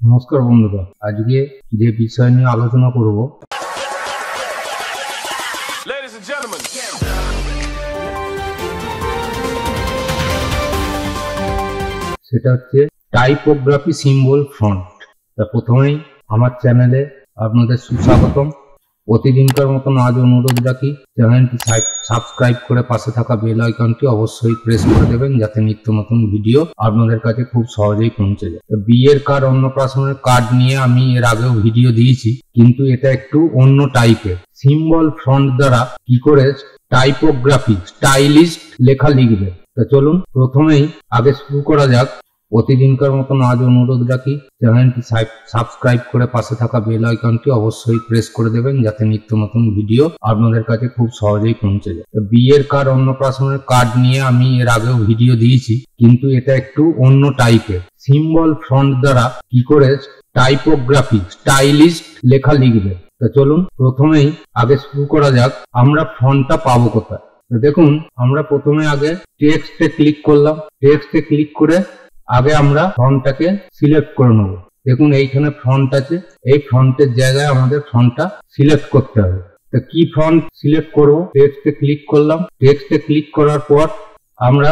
নমস্কার বন্ধুরা, আজকে যে বিষয় নিয়ে আলোচনা করব সেটা হচ্ছে টাইপোগ্রাফি সিম্বল ফন্ট। তা প্রথমেই আমার চ্যানেলে আপনাদের সুস্বাগতম। প্রতিদিনকার মতন আজ অনুরোধ রাখি, চ্যানেলটি সাবস্ক্রাইব করে পাশে থাকা বেল আইকনটি অবশ্যই প্রেস করে দেবেন, যাতে নিত্য নতুন ভিডিও আপনাদের কাছে খুব সহজেই পৌঁছে যায়। বিয়ের কার্ড, অন্নপ্রাশনের কার্ড নিয়ে আমি এর আগেও ভিডিও দিয়েছি, কিন্তু এটা একটু অন্য টাইপের। সিম্বল ফন্ট দ্বারা কি করে টাইপোগ্রাফি স্টাইলিশ লেখা লিখবে। তা চলুন প্রথমেই আগে শুরু করা যাক। প্রতিদিনকার মতন আজ অনুরোধ রাখি, চ্যানেলটি সাবস্ক্রাইব করে পাশে থাকা বেল আইকনটি অবশ্যই প্রেস করে দেবেন, যাতে নিত্য নতুন ভিডিও আপনাদের কাছে খুব সহজেই পৌঁছে যায়। বিয়ের কার্ড, অন্নপ্রাশনের কার্ড নিয়ে আমি এর আগেও ভিডিও দিয়েছি, কিন্তু এটা একটু অন্য টাইপের। সিম্বল ফন্ট দ্বারা কি করে টাইপোগ্রাফি স্টাইলিশ লেখা লিখবে। তা চলুন প্রথমেই আগে শুরু করা যাক। আমরা ফন্টটা পাবো কোথায়? দেখুন, আমরা প্রথমে আগে টেক্সটে ক্লিক করলাম। টেক্সটে ক্লিক করে আগে আমরা ফন্টটাকে সিলেক্ট করে নেব। দেখুন এইখানে ফন্ট আছে, এই ফন্টের জায়গায় আমাদের ফন্টটা সিলেক্ট করতে হবে। তো কি ফন্ট সিলেক্ট করব? টেক্সটে ক্লিক করলাম। টেক্সটে ক্লিক করার পর আমরা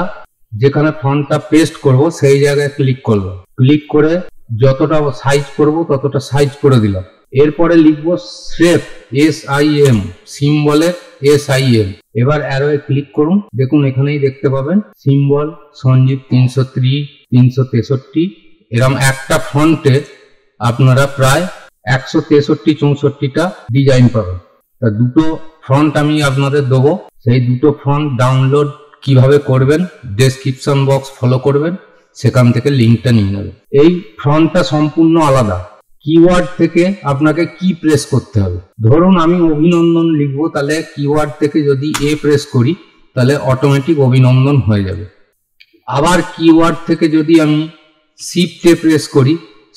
যেখানে ফন্টটা পেস্ট করব সেই জায়গায় ক্লিক করব। ক্লিক করে যতটা সাইজ করব ততটা সাইজ করে দিলাম। এরপরে লিখবো SIM, SIM, সিম্বলের SIM। এবার অ্যারোয়ে ক্লিক করুন। দেখুন এখানেই দেখতে পাবেন সিম্বল সঞ্জীব 303, 363। এরকম একটা ফন্টে আপনারা প্রায় 163-64টা ডিজাইন পাবেন। তা দুটো ফন্ট আমি আপনাদের দেবো, সেই দুটো ফন্ট ডাউনলোড কিভাবে করবেন ডেসক্রিপশন বক্স ফলো করবেন, সেখান থেকে লিঙ্কটা নিয়ে নেবেন। এই ফন্টটা সম্পূর্ণ আলাদা। কিওয়ার্ড থেকে আপনাকে কি প্রেস করতে হবে? ধরুন আমি অভিনন্দন লিখবো, তাহলে কিওয়ার্ড থেকে যদি এ প্রেস করি তাহলে অটোমেটিক অভিনন্দন হয়ে যাবে। আবার কিওয়ার্ড থেকে যদি আমি শিফটে প্রেস করি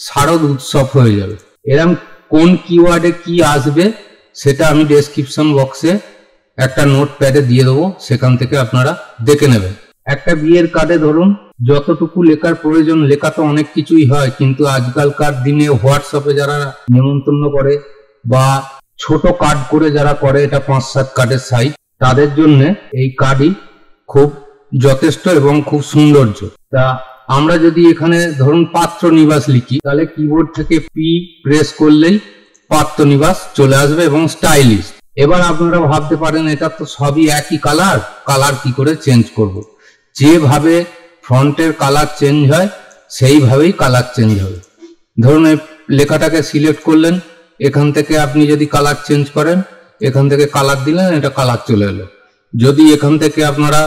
শারদ উৎসব হয়ে যাবে। এরকম কোন কিওয়ার্ডে কি আসবে সেটা আমি ডেসক্রিপশন বক্সে একটা নোটপ্যাডে দিয়ে দেবো, সেখান থেকে আপনারা দেখে নেবেন। একটা বিয়ের কার্ডে ধরুন যতটুকু লেখার প্রয়োজন, লেখা তো অনেক কিছুই হয়, কিন্তু আজকালকার দিনে হোয়াটসঅ্যাপে যারা নেমন্তন্ন করে বা ছোট কার্ড করে যারা করে, এটা 5-7 কার্ডের সাইজ, তাদের জন্য এই কার্ডই খুব যথেষ্ট এবং খুব সৌন্দর্য। তা আমরা যদি এখানে ধরুন পাত্র নিবাস লিখি, তাহলে কিবোর্ড থেকে পি প্রেস করলেই পাত্র নিবাস চলে আসবে এবং স্টাইলিশ। এবার আপনারা ভাবতে পারেন এটা তো সবই একই কালার, কালার কি করে চেঞ্জ করব? যেভাবে ফন্টের কালার চেঞ্জ হয় সেইভাবেই কালার চেঞ্জ হবে। ধরুন এই লেখাটাকে সিলেক্ট করলেন, এখান থেকে আপনি যদি কালার চেঞ্জ করেন, এখান থেকে কালার দিলেন, এটা কালার চলে এলো। যদি এখান থেকে আপনারা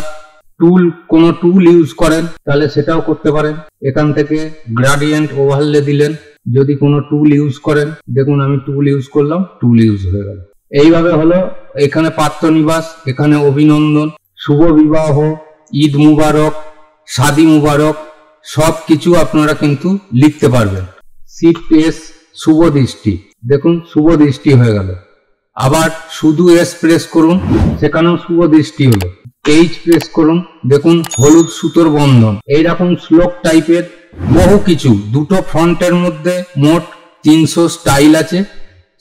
কোনো টুল ইউজ করেন তাহলে সেটাও করতে পারেন। এখান থেকে গ্রেডিয়েন্ট ওভারলে দিলেন, যদি কোনো টুল ইউজ করেন, দেখুন আমি টুল ইউজ করলাম, টুল ইউজ হয়ে গেল। এইভাবে হলো এখানে পাত্র নিবাস, এখানে অভিনন্দন, শুভ বিবাহ, ঈদ মুবারক, শাদী মুবারক, সব কিছু আপনারা কিন্তু লিখতে পারবেন। শিফট এস, শুভ দৃষ্টি, দেখুন শুভ দৃষ্টি হয়ে গেল। আবার শুধু এস প্রেস করুন, সেখানেও শুভ দৃষ্টি হলো। এইচ প্রেস করুন, দেখুন হলুদ সুতোর বন্ধন। এইরকম শ্লোক টাইপের বহু কিছু। দুটো ফন্টের মধ্যে মোট 300 স্টাইল আছে।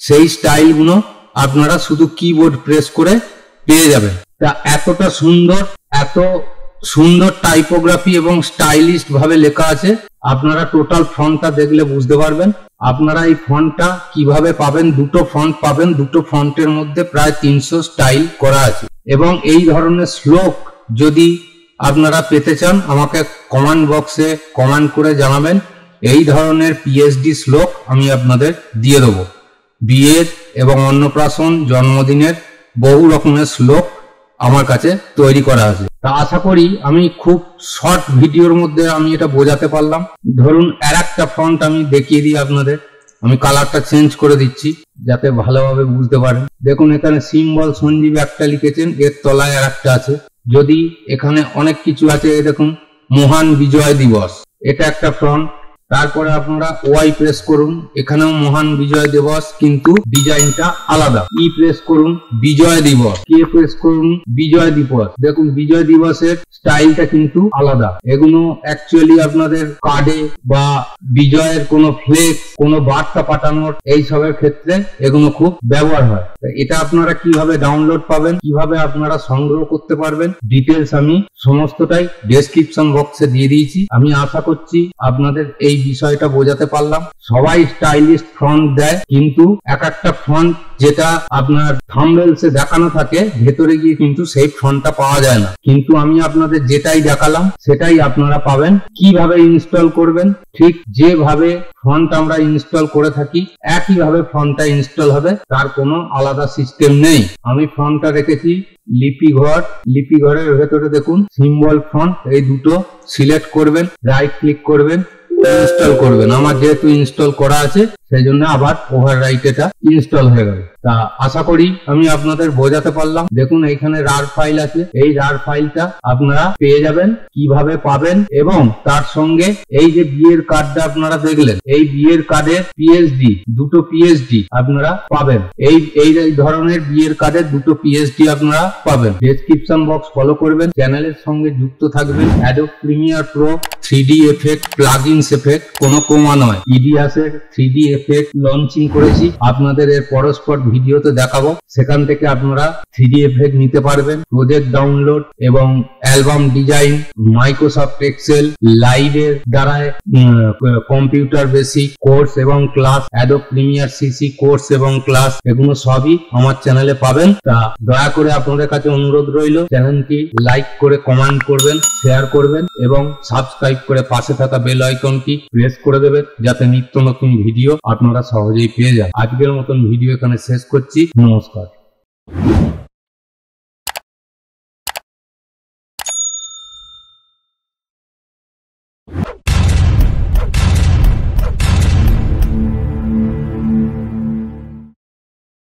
সেই স্টাইলগুলো আপনারা শুধু কিবোর্ড প্রেস করে পেয়ে যাবেন। তা এতটা সুন্দর টাইপোগ্রাফি এবং স্টাইলিশ ভাবে লেখা আছে। আপনারা টোটাল ফন্টটা দেখলে বুঝতে পারবেন। আপনারা এই ফন্টটা কিভাবে পাবেন? দুটো ফন্ট পাবেন, দুটো ফন্টের মধ্যে প্রায় 300 স্টাইল করা আছে। এবং এই ধরনের শ্লোক যদি আপনারা পেতে চান, আমাকে কমেন্ট বক্সে কমেন্ট করে জানাবেন। এই ধরনের পিএইচডি শ্লোক আমি আপনাদের দিয়ে দেবো। বিয়ের এবং অন্নপ্রাশন, জন্মদিনের বহু রকমের শ্লোক আমার কাছে তৈরি করা আছে। তা আশা করি আমি খুব শর্ট ভিডিওর মধ্যে আমি এটা বোঝাতে পারলাম। ধরুন আর একটা ফন্ট আমি দেখিয়ে দিই আপনাদের। আমি কালারটা চেঞ্জ করে দিচ্ছি যাতে ভালোভাবে বুঝতে পারেন। দেখুন এখানে সিম্বল সঞ্জীব একটা লিখেছেন, এর তলায় আর একটা আছে। যদি এখানে অনেক কিছু আছে, দেখুন মহান বিজয় দিবস, এটা একটা ফন্ট। তারপরে আপনারা ওয়াই প্রেস করুন, এখানেও মহান বিজয় দিবস কিন্তু ডিজাইনটা আলাদা। ই প্রেস করুন বিজয় দিবস, কে প্রেস করুন বিজয় দিবস। দেখুন বিজয় দিবসের স্টাইলটা কিন্তু আলাদা। এগুলো অ্যাকচুয়ালি আপনাদের কার্ডে বা বিজয়ের কোনো ফ্লেক্স, কোনো বার্তা পাঠানোর এইসবের ক্ষেত্রে এগুলো খুব ব্যবহার হয়। এটা আপনারা কিভাবে ডাউনলোড পাবেন, কিভাবে আপনারা সংগ্রহ করতে পারবেন, ডিটেলস আমি সমস্তটাই ডেসক্রিপশন বক্সে দিয়ে দিয়েছি। আমি আশা করছি আপনাদের এই বিষয়টা বোঝাতে পারলাম। সবাই স্টাইলিশ ফন্ট দেয়, কিন্তু এক একটা ফন্ট যেটা আপনার থাম্বনেলসে দেখানো থাকে ভেতরে গিয়ে কিন্তু সেই ফন্টটা পাওয়া যায় না। কিন্তু আমি আপনাদের যেটাই দেখালাম সেটাই আপনারা পাবেন। কিভাবে ইনস্টল করবেন, ঠিক যেভাবে ফন্ট আমরা ইনস্টল করে থাকি একইভাবে ফন্টটা ইনস্টল হবে, তার কোনো আলাদা সিস্টেম নেই। আমি ফন্টটা রেখেছি লিপিঘর, লিপিঘরের ভেতরে দেখুন সিম্বল ফন্ট, এই দুটো সিলেক্ট করবেন, রাইট ক্লিক করবেন, ইনস্টল করবেন। আমার যেহেতু ইনস্টল করা আছে সেই জন্য আবার ওভাররাইট এটা ইনস্টল হয়ে গেল। তা আশা করি আমি আপনাদের বোঝাতে পারলাম। দেখুন এইখানে রার ফাইল আছে, এই রার ফাইলটা আপনারা পেয়ে যাবেন। কিভাবে পাবেন, এবং তার সঙ্গে এই যে বিয়ের কার্ডটা আপনারা দেখলেন, এই বিয়ের কার্ডের পিএইচডি, দুটো পিএইচডি আপনারা পাবেন। এই ধরনের বিয়ের কার্ডের দুটো পিএইচডি আপনারা পাবেন। ডেসক্রিপশন বক্স ফলো করবেন, চ্যানেলের সঙ্গে যুক্ত থাকবেন। Adobe Premiere Pro 3D effect, plugins effect কোনো কমা নয়। ইডিয়াসের 3D এফেক্ট লঞ্চিং করেছি, আপনাদের এর পরস্পর ভিডিওতে দেখাবো। সেখান থেকে আপনারা 3D এফেক্ট নিতে পারবেন। প্রজেক্ট ডাউনলোড এবং অ্যালবাম ডিজাইন, মাইক্রোসফট এক্সেল, লাইভের দ্বারা কম্পিউটার বেসিক কোর্স এবং class, Adobe premier CC course এবং ক্লাস, এগুলো সবই আমার চ্যানেলে পাবেন। তা দয়া করে আপনাদের কাছে অনুরোধ রইল, চ্যানেলটি লাইক করে কমেন্ট করবেন, শেয়ার করবেন এবং সাবস্ক্রাইব করে পাশে থাকা বেল আইকনটি প্রেস করে দেবেন, যাতে নিত্য নতুন ভিডিও আপনারা সহজেই পেয়ে যান। আজকের মতন ভিডিও এখানে শেষ করছি। নমস্কার।